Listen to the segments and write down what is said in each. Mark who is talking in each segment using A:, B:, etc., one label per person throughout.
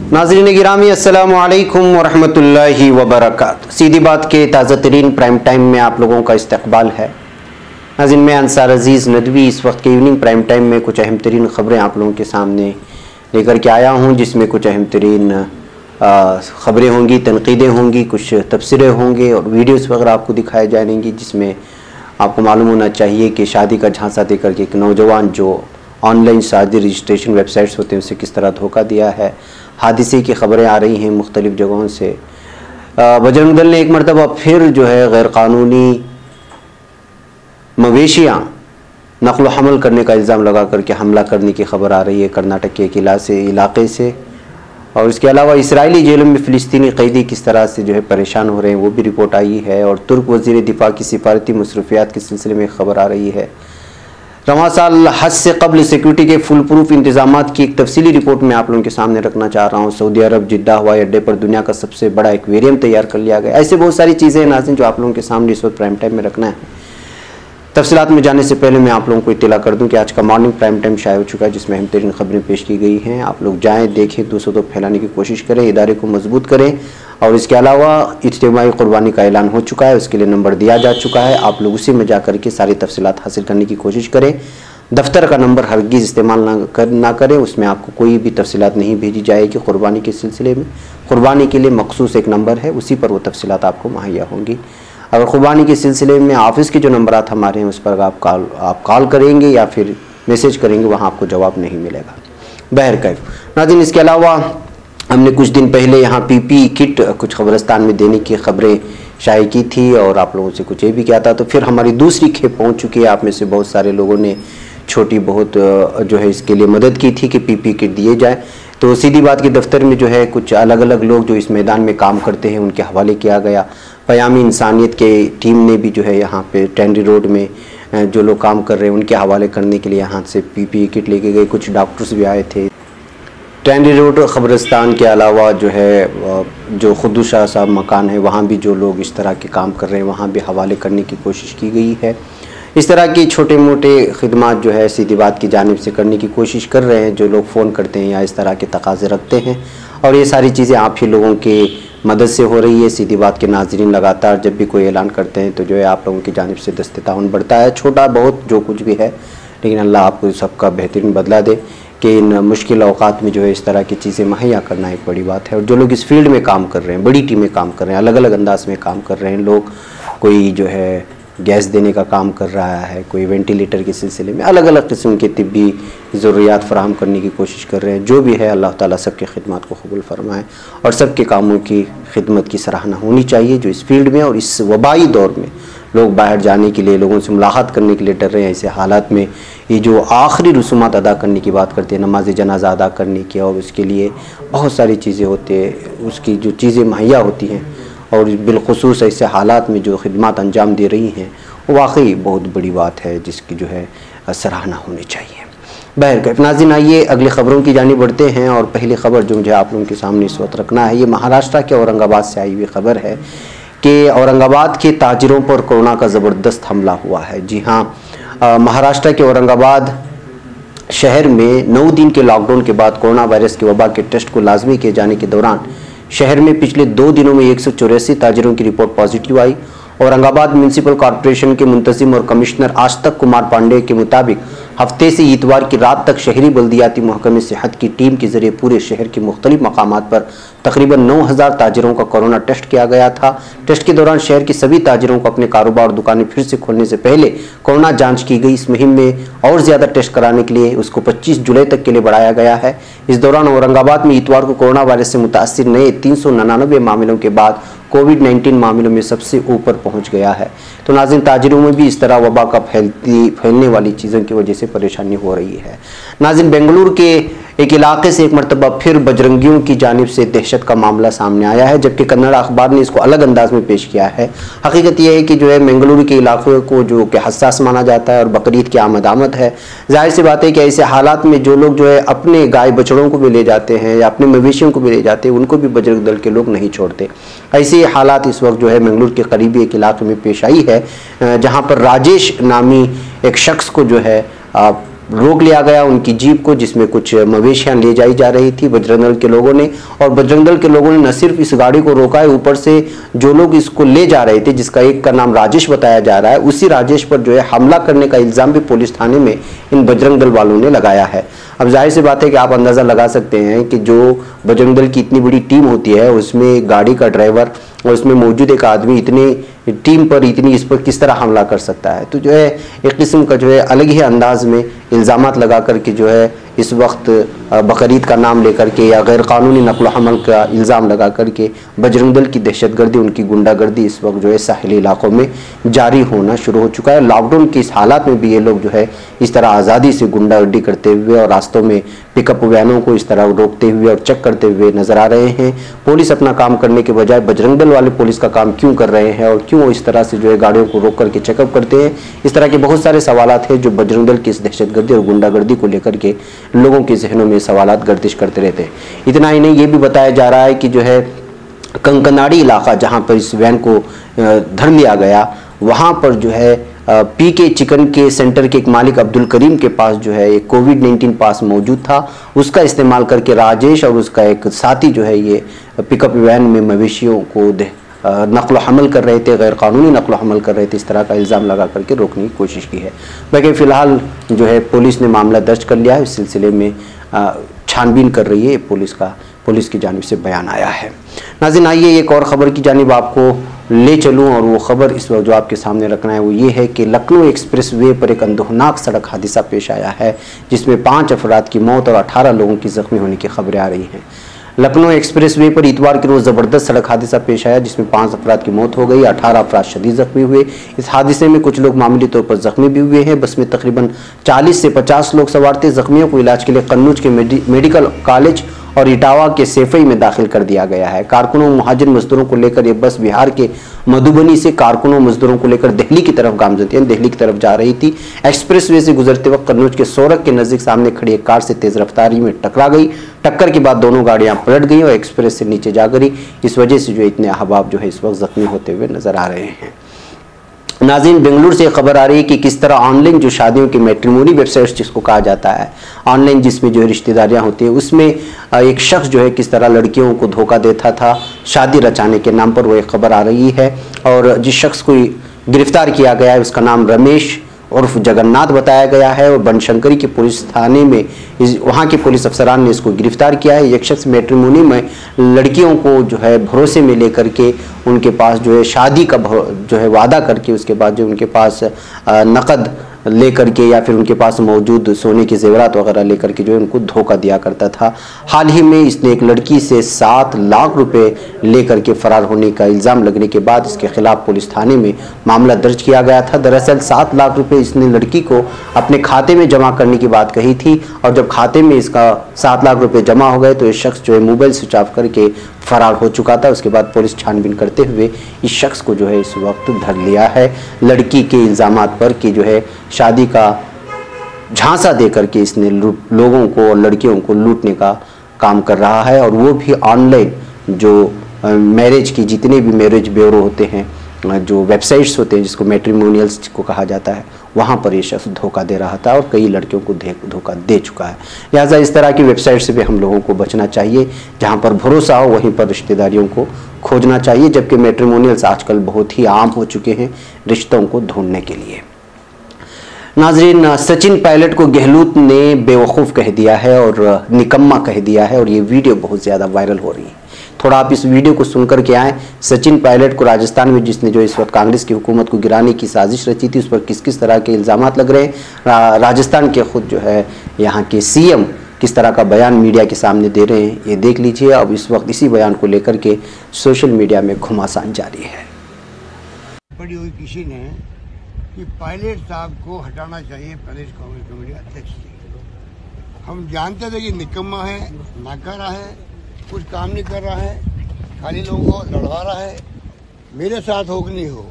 A: नाज़रीन गिरामी अस्सलामु अलैकुम वरहमतुल्लाहि वबरकातुहू। सीधी बात के ताज़ा तरीन प्राइम टाइम में आप लोगों का इस्तकबाल है। नाज़रीन मैं अंसार अजीज़ नदवी इस वक्त के इवनिंग प्राइम टाइम में कुछ अहम तरीन ख़बरें आप लोगों के सामने लेकर के आया हूँ, जिसमें कुछ अहम तरीन ख़बरें होंगी, तनकीदें होंगी, कुछ तबसरे होंगे और वीडियोज़ वगैरह आपको दिखाए जाएंगी, जिसमें आपको मालूम होना चाहिए कि शादी का झांसा देकर के एक नौजवान जो ऑनलाइन शादी रजिस्ट्रेशन वेबसाइट्स होते हैं उसे किस तरह धोखा दिया है। हादसे की ख़बरें आ रही हैं मुख्तलिफ़ जगहों से। बजरंग दल ने एक मरतबा फिर जो है गैर क़ानूनी मवेशियाँ नक़्ल हमल करने का इल्ज़ाम लगा करके हमला करने की ख़बर आ रही है कर्नाटक के एक इलाक़े से। और इसके अलावा इसराइली जेलों में फ़िलिस्तीनी कैदी किस तरह से जो है परेशान हो रहे हैं वो भी रिपोर्ट आई है। और तुर्क वज़ीर दिफ़ा की सिफारती मसरूफ़ियात के सिलसिले में ख़बर आ रही है। रवां साल हज से कबल सिक्योरिटी के फुल प्रूफ इंतजामात की एक तफसीली रिपोर्ट मैं आप लोगों के सामने रखना चाह रहा हूँ। सऊदी अरब जिद्दा हवाई अड्डे पर दुनिया का सबसे बड़ा एक्वेरियम तैयार कर लिया गया। ऐसे बहुत सारी चीज़ें हैं नाज़रीन जो आप लोगों के सामने इस वक्त प्राइम टाइम में रखना है। तफसीलात में जाने से पहले मैं आप लोगों को इत्तला कर दूं कि आज का मॉर्निंग प्राइम टाइम शाये हो चुका है, जिसमें अहम तरीन खबरें पेश की गई हैं। आप लोग जाएँ, देखें, दूसरों तक फैलाने की कोशिश करें, इदारे को मजबूत करें। और इसके अलावा इज्तिमाई कुर्बानी का ऐलान हो चुका है, उसके लिए नंबर दिया जा चुका है। आप लोग उसी में जा करके सारी तफसीलात हासिल करने की कोशिश करें। दफ्तर का नंबर हरगिज़ इस्तेमाल ना करें, उसमें आपको कोई भी तफसीलात नहीं भेजी जाएगी। कुर्बानी के सिलसिले में कुर्बानी के लिए मखसूस एक नंबर है, उसी पर वो तफसीलात आपको मुहैया होंगी। अगर कुर्बानी के सिलसिले में ऑफ़िस के जो नंबरात हमारे हैं उस पर आप कॉल करेंगे या फिर मैसेज करेंगे, वहाँ आपको जवाब नहीं मिलेगा। बहरकैफ नाज़रीन, इसके अलावा हमने कुछ दिन पहले यहाँ पीपी किट कुछ क़ब्रिस्तान में देने की ख़बरें शाये की थी और आप लोगों से कुछ ये भी किया था। तो फिर हमारी दूसरी खेप पहुँच चुकी है। आप में से बहुत सारे लोगों ने छोटी बहुत जो है इसके लिए मदद की थी कि पीपी किट दिए जाए। तो सीधी बात के दफ्तर में जो है कुछ अलग अलग लोग जो इस मैदान में काम करते हैं उनके हवाले किया गया। क़यामी इंसानियत के टीम ने भी जो है यहाँ पे टेंडी रोड में जो लोग काम कर रहे हैं उनके हवाले करने के लिए यहाँ से पीपी किट लेके गए। कुछ डॉक्टर्स भी आए थे। टेंडी रोड क़ब्रिस्तान के अलावा जो है जो खुद्दूस शाह साहब मकान है वहाँ भी जो लोग इस तरह के काम कर रहे हैं वहाँ भी हवाले करने की कोशिश की गई है। इस तरह की छोटे मोटे खिदमात जो है सीधी बात की जानिब से करने की कोशिश कर रहे हैं जो लोग फ़ोन करते हैं या इस तरह के तकाज़े रखते हैं। और ये सारी चीज़ें आप ही लोगों के मदद से हो रही है। सीधी बात के नाज़रीन लगातार जब भी कोई ऐलान करते हैं तो जो है आप लोगों की जानिब से दस्ते ताउन बढ़ता है। छोटा बहुत जो कुछ भी है, लेकिन अल्लाह आपको सबका बेहतरीन बदला दे कि इन मुश्किल औक़ात में जो है इस तरह की चीज़ें मुहैया करना एक बड़ी बात है। और जो लोग इस फील्ड में काम कर रहे हैं, बड़ी टीमें काम कर रहे हैं, अलग अलग अंदाज में काम कर रहे हैं लोग, कोई जो है गैस देने का काम कर रहा है, कोई वेंटिलेटर के सिलसिले में अलग अलग किस्म के तिब्बी ज़रूरियात फ़राहम करने की कोशिश कर रहे हैं। जो भी है अल्लाह ताला सबके खिदमत को कबूल फरमाए और सबके कामों की खिदमत की सराहना होनी चाहिए जो इस फील्ड में और इस वबाई दौर में लोग बाहर जाने के लिए, लोगों से मुलाकात करने के लिए डर रहे हैं। ऐसे हालात में ये जो आखिरी रसूमात अदा करने की बात करते हैं, नमाज जनाजा अदा करने की, और उसके लिए बहुत सारी चीज़ें होती हैं, उसकी जो चीज़ें मुहैया होती हैं और बिलखुसूस ऐसे हालात में जो खिदमत अंजाम दे रही हैं वो वाकई बहुत बड़ी बात है जिसकी जो है सराहना होनी चाहिए। बहरकैफ नाज़रीन, आइए अगली ख़बरों की जानिब बढ़ते हैं। और पहली ख़बर जो मुझे आप लोगों के सामने इस वक्त रखना है, ये महाराष्ट्र के औरंगाबाद से आई हुई ख़बर है कि औरंगाबाद के ताजिरों पर कोरोना का ज़बरदस्त हमला हुआ है। जी हाँ, महाराष्ट्र के औरंगाबाद शहर में 9 दिन के लॉकडाउन के बाद कोरोना वायरस के वबा के टेस्ट को लाजमी किए जाने के दौरान शहर में पिछले 2 दिनों में 184 ताजिरों की रिपोर्ट पॉजिटिव आई। औरंगाबाद म्यूनसिपल कॉरपोरेशन के मुंतजिम और कमिश्नर आशतक कुमार पांडे के मुताबिक हफ्ते से इतवार की रात तक शहरी बल्दियाती महकमे सेहत की टीम के जरिए पूरे शहर के मुख्तलिफ मकामात पर तकरीबन 9000 ताजिरों का कोरोना टेस्ट किया गया था। टेस्ट के दौरान शहर के सभी ताजिरों को अपने कारोबार और दुकानें फिर से खोलने से पहले कोरोना जांच की गई। इस मुहिम में और ज़्यादा टेस्ट कराने के लिए उसको 25 जुलाई तक के लिए बढ़ाया गया है। इस दौरान औरंगाबाद में इतवार को कोरोना वायरस से मुतासिर नए 399 मामलों के बाद कोविड-19 मामलों में सबसे ऊपर पहुंच गया है। तो नाज़रीन, ताजिरों में भी इस तरह वबा का फैलने वाली चीज़ों की वजह से परेशानी हो रही है। नाज़रीन, बेंगलुरु के एक इलाके से एक मरतबा फिर बजरंगियों की जानिब से दहशत का मामला सामने आया है, जबकि कन्नड़ अखबार ने इसको अलग अंदाज में पेश किया है। हकीकत यह है कि जो है बेंगलुरु के इलाके को जो कि हसास माना जाता है और बकरीद की आमद है, जाहिर सी बात है कि ऐसे हालात में जो लोग जो है अपने गाय बछड़ों को भी ले जाते हैं या अपने मवेशियों को भी ले जाते हैं, उनको भी बजरंग दल के लोग नहीं छोड़ते। ऐसे हालात इस वक्त जो है बेंगलुरु के करीबी एक इलाके में पेश आई है, जहाँ पर राजेश नामी एक शख्स को जो है रोक लिया गया उनकी जीप को, जिसमें कुछ मवेशियां ले जाई जा रही थी बजरंग दल के लोगों ने। और बजरंग दल के लोगों ने न सिर्फ इस गाड़ी को रोका है, ऊपर से जो लोग इसको ले जा रहे थे, जिसका एक का नाम राजेश बताया जा रहा है, उसी राजेश पर जो है हमला करने का इल्जाम भी पुलिस थाने में इन बजरंग दल वालों ने लगाया है। अब जाहिर सी बात है कि आप अंदाजा लगा सकते हैं कि जो बजरंग दल की इतनी बड़ी टीम होती है, उसमें गाड़ी का ड्राइवर और उसमें मौजूद एक आदमी इतनी टीम पर इतनी इस पर किस तरह हमला कर सकता है। तो जो है एक किस्म का जो है अलग ही अंदाज में इल्ज़ामात लगा करके जो है इस वक्त बकरीद का नाम लेकर के या गैर कानूनी नकल हमल का इल्ज़ाम लगा करके बजरंग दल की दहशतगर्दी, उनकी गुंडागर्दी इस वक्त जो है साहिली इलाकों में जारी होना शुरू हो चुका है। लॉकडाउन के इस हालात में भी ये लोग जो है इस तरह आज़ादी से गुंडागर्दी करते हुए और रास्तों में पिकअप वैनों को इस तरह रोकते हुए और चेक करते हुए नजर आ रहे हैं। पुलिस अपना काम करने के बजाय बजरंग दल वाले पुलिस का काम क्यों कर रहे हैं और क्यों वो इस तरह से जो है गाड़ियों को रोक करके चेकअप करते हैं, इस तरह के बहुत सारे सवालात हैं जो बजरंग दल की इस दहशतगर्दी और गुंडागर्दी को लेकर के लोगों के जहनों में सवालात गर्दिश करते रहते हैं। इतना ही नहीं, ये भी बताया जा रहा है कि जो है कंकनाड़ी इलाका जहां पर इस वैन को धर लिया गया, वहां पर जो है पीके चिकन के सेंटर के एक मालिक अब्दुल करीम के पास जो है एक कोविड-19 पास मौजूद था। उसका इस्तेमाल करके राजेश और उसका एक साथी जो है ये पिकअप वैन में मवेशियों को नकल हमल कर रहे थे, गैर कानूनी नकल हमल कर रहे थे। इस तरह का इल्ज़ाम लगा करके रोकने की कोशिश की है। बाकी फ़िलहाल जो है पुलिस ने मामला दर्ज कर लिया है, इस सिलसिले में छानबीन कर रही है पुलिस की जानिब से बयान आया है। नाज़रीन, आइए एक और ख़बर की जानिब आपको ले चलूँ और वो ख़बर इस वक्त जो आपके सामने रखना है वो ये है कि लखनऊ एक्सप्रेस वे पर एक अंदोहनाक सड़क हादसा पेश आया है, जिसमें 5 अफराद की मौत और 18 लोगों की ज़ख्मी होने की खबरें आ रही हैं। लखनऊ एक्सप्रेस वे पर इतवार के रोज़ ज़बरदस्त सड़क हादसा पेश आया, जिसमें 5 अफराद की मौत हो गई, 18 अफराद शदीद ज़ख्मी हुए। इस हादसे में कुछ लोग मामूली तौर पर ज़ख्मी भी हुए हैं। बस में तकरीबन 40 से 50 लोग सवार थे। ज़ख्मियों को इलाज के लिए कन्नौज के मेडिकल कॉलेज और इटावा के सैफई में दाखिल कर दिया गया है। कारकुनों मुहाजिर मजदूरों को लेकर ये बस बिहार के मधुबनी से कारकुनों मजदूरों को लेकर दिल्ली की तरफ गामजन थी, दिल्ली की तरफ जा रही थी। एक्सप्रेस वे से गुजरते वक्त कन्नौज के सोरख के नजदीक सामने खड़ी एक कार से तेज रफ्तारी में टकरा गई। टक्कर के बाद दोनों गाड़ियां पलट गई और एक्सप्रेस से नीचे जा गिरी। इस वजह से जो इतने अहबाब जो है इस वक्त जख्मी होते हुए नजर आ रहे हैं। नाज़रीन, बेंगलुरु से खबर आ रही है कि किस तरह ऑनलाइन जो शादियों की मैट्रिमोनी वेबसाइट्स जिसको कहा जाता है, ऑनलाइन जिसमें जो है रिश्तेदारियां होती है, उसमें एक शख्स जो है किस तरह लड़कियों को धोखा देता था शादी रचाने के नाम पर, वो एक खबर आ रही है। और जिस शख्स को गिरफ्तार किया गया है उसका नाम रमेश उर्फ जगन्नाथ बताया गया है और बनशंकरी के पुलिस थाने में वहाँ के पुलिस अफसरान ने इसको गिरफ्तार किया है। एक शख्स मैट्रिमोनी में लड़कियों को जो है भरोसे में लेकर के उनके पास जो है शादी का जो है वादा करके उसके बाद जो उनके पास नकद लेकर के या फिर उनके पास मौजूद सोने के जेवरात वगैरह लेकर के जो है उनको धोखा दिया करता था। हाल ही में इसने एक लड़की से 7 लाख रुपए लेकर के फरार होने का इल्ज़ाम लगने के बाद इसके खिलाफ पुलिस थाने में मामला दर्ज किया गया था। दरअसल 7 लाख रुपए इसने लड़की को अपने खाते में जमा करने की बात कही थी और जब खाते में इसका 7 लाख रुपए जमा हो गए तो ये शख्स जो है मोबाइल स्विच ऑफ करके फरार हो चुका था। उसके बाद पुलिस छानबीन करते हुए इस शख्स को जो है इस वक्त धर लिया है लड़की के इल्ज़ामात पर कि जो है शादी का झांसा देकर के इसने लोगों को और लड़कियों को लूटने का काम कर रहा है और वो भी ऑनलाइन जो मैरिज की जितने भी मैरिज ब्यूरो होते हैं, जो वेबसाइट्स होते हैं जिसको मैट्रिमोनियल्स को कहा जाता है, वहाँ पर ये शख्स धोखा दे रहा था और कई लड़कियों को धोखा दे चुका है। लिहाजा इस तरह की वेबसाइट से भी हम लोगों को बचना चाहिए। जहाँ पर भरोसा हो वहीं पर रिश्तेदारियों को खोजना चाहिए, जबकि मैट्रिमोनियल्स आजकल बहुत ही आम हो चुके हैं रिश्तों को ढूंढने के लिए। नाजरीन, सचिन पायलट को गहलोत ने बेवकूफ़ कह दिया है और निकम्मा कह दिया है और ये वीडियो बहुत ज़्यादा वायरल हो रही है। थोड़ा आप इस वीडियो को सुनकर के आएँ। सचिन पायलट को राजस्थान में जिसने जो इस वक्त कांग्रेस की हुकूमत को गिराने की साजिश रची थी, उस पर किस किस तरह के इल्ज़ामात लग रहे हैं। राजस्थान के खुद जो है यहाँ के सीएम किस तरह का बयान मीडिया के सामने दे रहे हैं, ये देख लीजिए। अब इस वक्त इसी बयान को लेकर के सोशल मीडिया में घुमासान जारी है।
B: पड़ी हुई किसी ने कि पायलट साहब को हटाना चाहिए प्रदेश कांग्रेस कमेटी अध्यक्ष से। हम जानते थे कि निकम्मा है, नाकारा है, कुछ काम नहीं कर रहा है, खाली लोगों को लड़वा रहा है। मेरे साथ हो कि नहीं हो,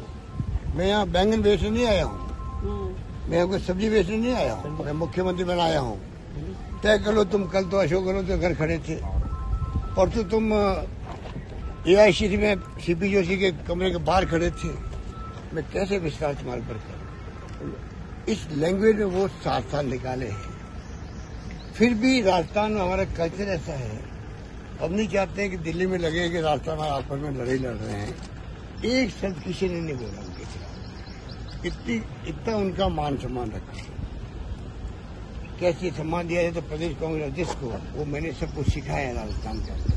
B: मैं यहाँ बैंगन बेचने नहीं आया हूँ, मैं यहाँ कोई सब्जी बेचने नहीं आया हूँ, मैं मुख्यमंत्री बनाया हूँ। तय कर लो तुम, कल तो अशोक गहलोत के घर खड़े थे, परसों तुम AICC में CP जोशी के कमरे के बाहर खड़े थे। मैं कैसे विश्वास तुम्हारे पर करूं? इस लैंग्वेज में वो 7 साल निकाले हैं। फिर भी राजस्थान में हमारा कल्चर ऐसा है, हम नहीं चाहते हैं कि दिल्ली में लगे कि राजस्थान में आपस में लड़ाई लड़ रहे हैं। एक शब्द किसी ने नहीं बोला उनके खिलाफ। इतना उनका मान सम्मान रखा। कैसे सम्मान दिया जाए तो प्रदेश कांग्रेस अध्यक्ष को वो मैंने सब कुछ सिखाया है राजस्थान के अंदर।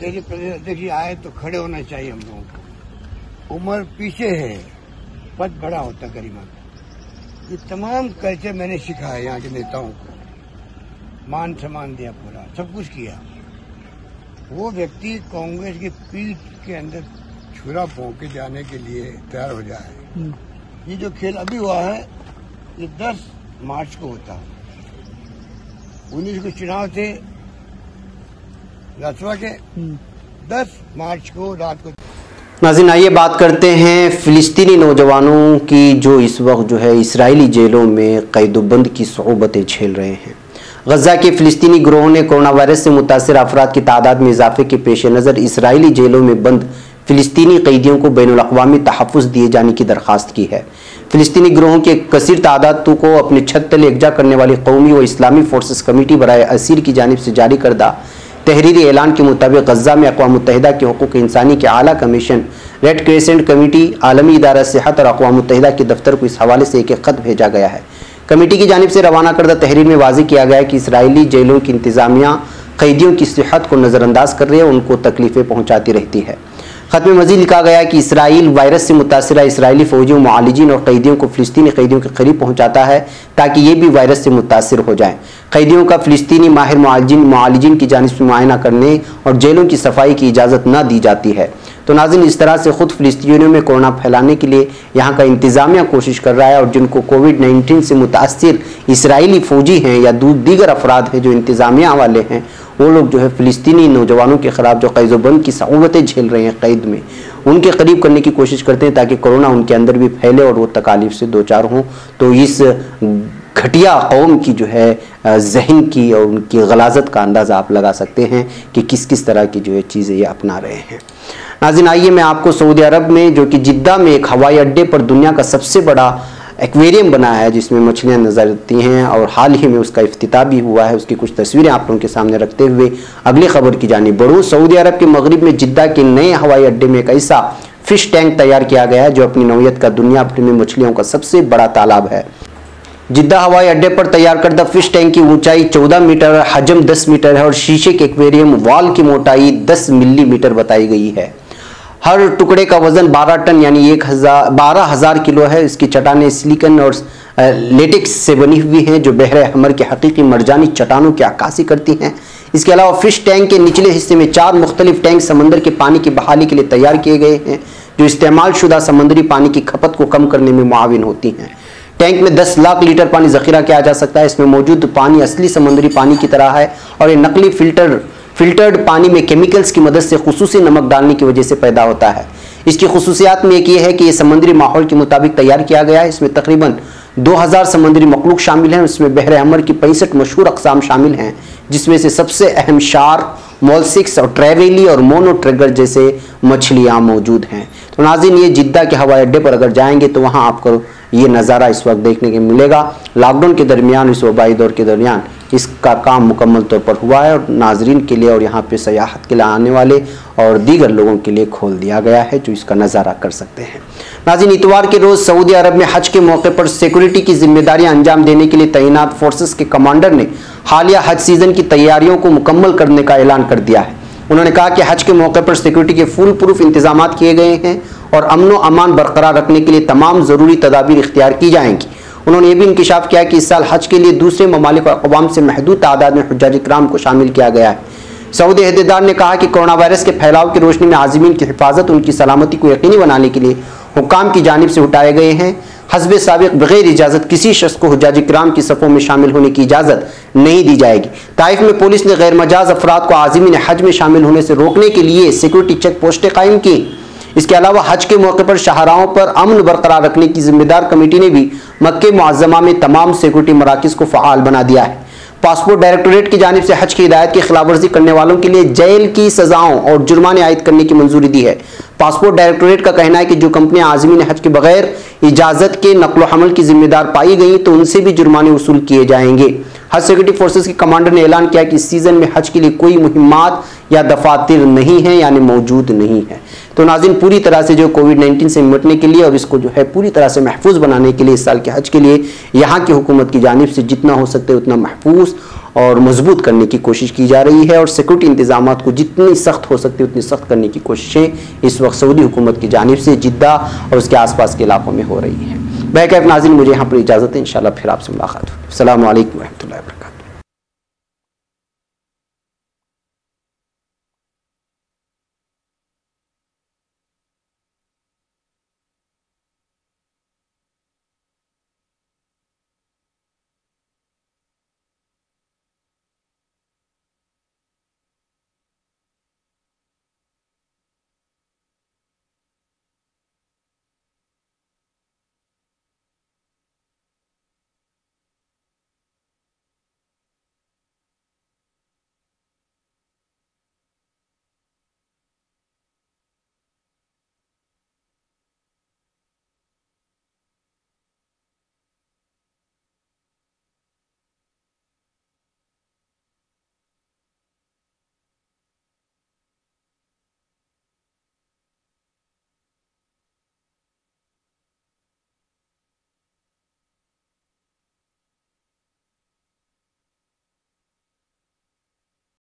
B: कैसे प्रदेश अध्यक्ष आए तो खड़े होना चाहिए हम लोगों को। उम्र पीछे है, पद बड़ा होता गरिमा का। ये तमाम कल्चर मैंने सिखाया यहाँ के नेताओं को। मान सम्मान दिया, पूरा सब कुछ किया। वो व्यक्ति कांग्रेस की पीठ के अंदर छुरा भोंक के जाने के लिए तैयार हो जाए। ये जो खेल अभी हुआ है ये 10 मार्च को होता। 19 को चुनाव थे राज्यसभा के, 10 मार्च को रात को।
A: नाज़रीन, आइए बात करते हैं फिलिस्तीनी नौजवानों की जो इस वक्त जो है इसराइली जेलों में कैदोबंद की सऊबतें झेल रहे हैं। गजा के फिलिस्तीनी गिरोह ने कोरोना वायरस से मुतासिर अफराद की तादाद में इजाफे के पेश नज़र इसराइली जेलों में बंद फिलिस्तीनी कैदियों को बैनुल-अक़वामी तहफ़्फ़ुज़ दिए जाने की दरख्वास्त की है। फिलिस्तीनी गिरोहों की एक कसीर तादाद को अपने छत तले एकजा करने वाली कौमी व इस्लामी फोर्सेस कमेटी बराए असीर की जानिब से जारी करदा तहरीरी ऐलान के मुताबिक गजा में अक़वाम मुत्तहिदा के हुकूक़ इंसानी के आला कमीशन, रेड क्रेसेंट कमेटी, आलमी इदारा सेहत और अक़वाम मुत्तहिदा के दफ्तर को इस हवाले से एक खत भेजा गया है। कमेटी की जानिब से रवाना करदा तहरीर में वाज़ेह किया गया है कि इसराइली जेलों की इंतज़ामिया कैदियों की सेहत को नज़रअंदाज कर रही है, उनको तकलीफ़ें पहुँचाती रहती है। खत में मज़ीद लिखा गया कि इसराइल वायरस से मुतासिरा इसराइली फ़ौजियों, मुआलिजीन और कैदियों को फ़िलिस्तीनी कैदियों के करीब पहुँचाता है ताकि ये भी वायरस से मुतासिर हो जाएँ। कैदियों का फ़िलिस्तीनी माहिर मुआलिजीन की जानिब से मुआयना करने और जेलों की सफाई की इजाज़त न दी जाती है। तो नाज़रीन, इस तरह से खुद फ़िलिस्तीनियों में कोरोना फैलाने के लिए यहाँ का इंतज़ामिया कोशिश कर रहा है और जिनको कोविड-19 से मुतासिर इसराइली फ़ौजी हैं या दीगर अफराद हैं जो इंतज़ामिया वाले हैं, वो लोग जो है फ़िलिस्तीनी नौजवानों के ख़िलाफ़ जो कैदोबंद की सऊबतें झेल रहे हैं कैद में, उनके करीब करने की कोशिश करते हैं ताकि कोरोना उनके अंदर भी फैले और वो तकालीफ से दो चार हों। तो इस घटिया कौम की जो है जहन की और उनकी गलाजत का अंदाज़ा आप लगा सकते हैं कि किस किस तरह की जो है चीज़ें ये अपना रहे हैं। नाज़रीन, आइए मैं आपको सऊदी अरब में जो कि जिद्दा में एक हवाई अड्डे पर दुनिया का सबसे बड़ा एक्वेरियम बना है जिसमें मछलियां नजर आती हैं और हाल ही में उसका इफ्तिताह भी हुआ है, उसकी कुछ तस्वीरें आप लोगों के सामने रखते हुए अगली खबर की जानिब बढ़ूं। सऊदी अरब के मगरिब में जिद्दा के नए हवाई अड्डे में एक ऐसा फिश टैंक तैयार किया गया है जो अपनी नौयत का दुनिया भर में मछलियों का सबसे बड़ा तालाब है। जिद्दा हवाई अड्डे पर तैयार करदा फिश टैंक की ऊंचाई 14 मीटर, हजम 10 मीटर है और शीशे के एक्वेरियम वॉल की मोटाई 10 मिलीमीटर बताई गई है। हर टुकड़े का वजन 12 टन यानी 12,000 किलो है। इसकी चट्टानें सिलिकन और लेटेक्स से बनी हुई हैं जो बहरे हमर के हकीकी मरजानी चट्टानों की अक्कासी करती हैं। इसके अलावा फिश टैंक के निचले हिस्से में 4 मुख्तलिफ टैंक समंदर के पानी की बहाली के लिए तैयार किए गए हैं जो इस्तेमाल शुदा समंदरी पानी की खपत को कम करने में मुआविन होती हैं। टैंक में 10 लाख लीटर पानी जखीरा किया जा सकता है। इसमें मौजूद पानी असली समंदरी पानी की तरह है और ये नकली फिल्टर्ड पानी में केमिकल्स की मदद से खुसूसी नमक डालने की वजह से पैदा होता है। इसकी खुसूसियात में एक ये है कि ये समंदरी माहौल के मुताबिक तैयार किया गया है। इसमें तकरीबन 2000 समंदरी मखलूक शामिल हैं। इसमें बहरे हमर की 65 मशहूर अक़साम शामिल हैं जिसमें से सबसे अहम शार्क, मोलस्किस और ट्रेवेली और मोनोट्रेगर जैसे मछलियाँ मौजूद हैं। तो नाज़रीन, ये जिद्दा के हवाई अड्डे पर अगर जाएंगे तो वहाँ आपको ये नज़ारा इस वक्त देखने को मिलेगा। लॉकडाउन के दरमियान, इस वबाई दौर के दरमियान इसका काम मुकम्मल तौर पर हुआ है और नाजरीन के लिए और यहाँ पे सयाहत के लिए आने वाले और दीगर लोगों के लिए खोल दिया गया है जो इसका नज़ारा कर सकते हैं। नाज़रीन, इतवार के रोज़ सऊदी अरब में हज के मौके पर सिक्योरिटी की जिम्मेदारियां अंजाम देने के लिए तैनात फोर्सेस के कमांडर ने हालिया हज सीज़न की तैयारियों को मुकम्मल करने का ऐलान कर दिया है। उन्होंने कहा कि हज के मौके पर सिक्योरिटी के फुल प्रूफ इंतजाम किए गए हैं और अमन व अमान बरकरार रखने के लिए तमाम ज़रूरी तदाबीर इख्तियार की जाएंगी। उन्होंने ये भी इंकिशाफ किया कि इस साल हज के लिए दूसरे ममालिक और अक़वाम से महदूद तादाद में हुज्जाज इकराम को शामिल किया गया है। सऊदी अहदेदार ने कहा कि कोरोना वायरस के फैलाव की रोशनी में आज़मीन की हिफाजत, उनकी सलामती को यकीनी बनाने के लिए हुक्काम की जानिब से उठाए गए हैं। हस्बे साबिक़ बगैर इजाज़त किसी शख्स को हुज्जाज इकराम की सफ़ों में शामिल होने की इजाज़त नहीं दी जाएगी। ताइफ में पुलिस ने गैर मजाज अफराद को आज़मीन हज में शामिल होने से रोकने के लिए सिक्योरिटी चेक पोस्टें कायम की। इसके अलावा हज के मौके पर शाहराहों पर अमन बरकरार रखने की जिम्मेदार कमेटी ने भी मक्के मुअज़्ज़मा में तमाम सिक्योरिटी मराकिज़ को फ़आल बना दिया है। पासपोर्ट डायरेक्टोरेट की जानिब से हज की हिदायत की खिलाफवर्जी करने वालों के लिए जेल की सजाओं और जुर्माने आयद करने की मंजूरी दी है। पासपोर्ट डायरेक्टोरेट का कहना है कि जो कंपनियां आज़मीन हज के बगैर इजाज़त के नकलो हमल की जिम्मेदार पाई गई तो उनसे भी जुर्माने वसूल किए जाएंगे। हज सिक्योरिटी फोर्सेस के कमांडर ने ऐलान किया कि इस सीजन में हज के लिए कोई मुहिम्मात या दफातर नहीं है, यानी मौजूद नहीं है। तो नाज़रीन, पूरी तरह से जो कोविड-19 से निपटने के लिए और इसको जो है पूरी तरह से महफूज बनाने के लिए इस साल के हज के लिए यहाँ की हुकूमत की जानिब से जितना हो सकता है उतना महफूज और मजबूत करने की कोशिश की जा रही है और सिक्योरिटी इंतजाम को जितनी सख्त हो सकती है उतनी सख्त करने की कोशिशें इस वक्त सऊदी हुकूमत की जानिब से जिद्दा और उसके आसपास के इलाकों में हो रही है। बैक नाज़रीन, मुझे यहाँ पर इजाज़त है, इंशाल्लाह फिर आपसे मुलाकात होगी। अस्सलामु अलैकुम व रहमतुल्लाहि व बरकातुहू।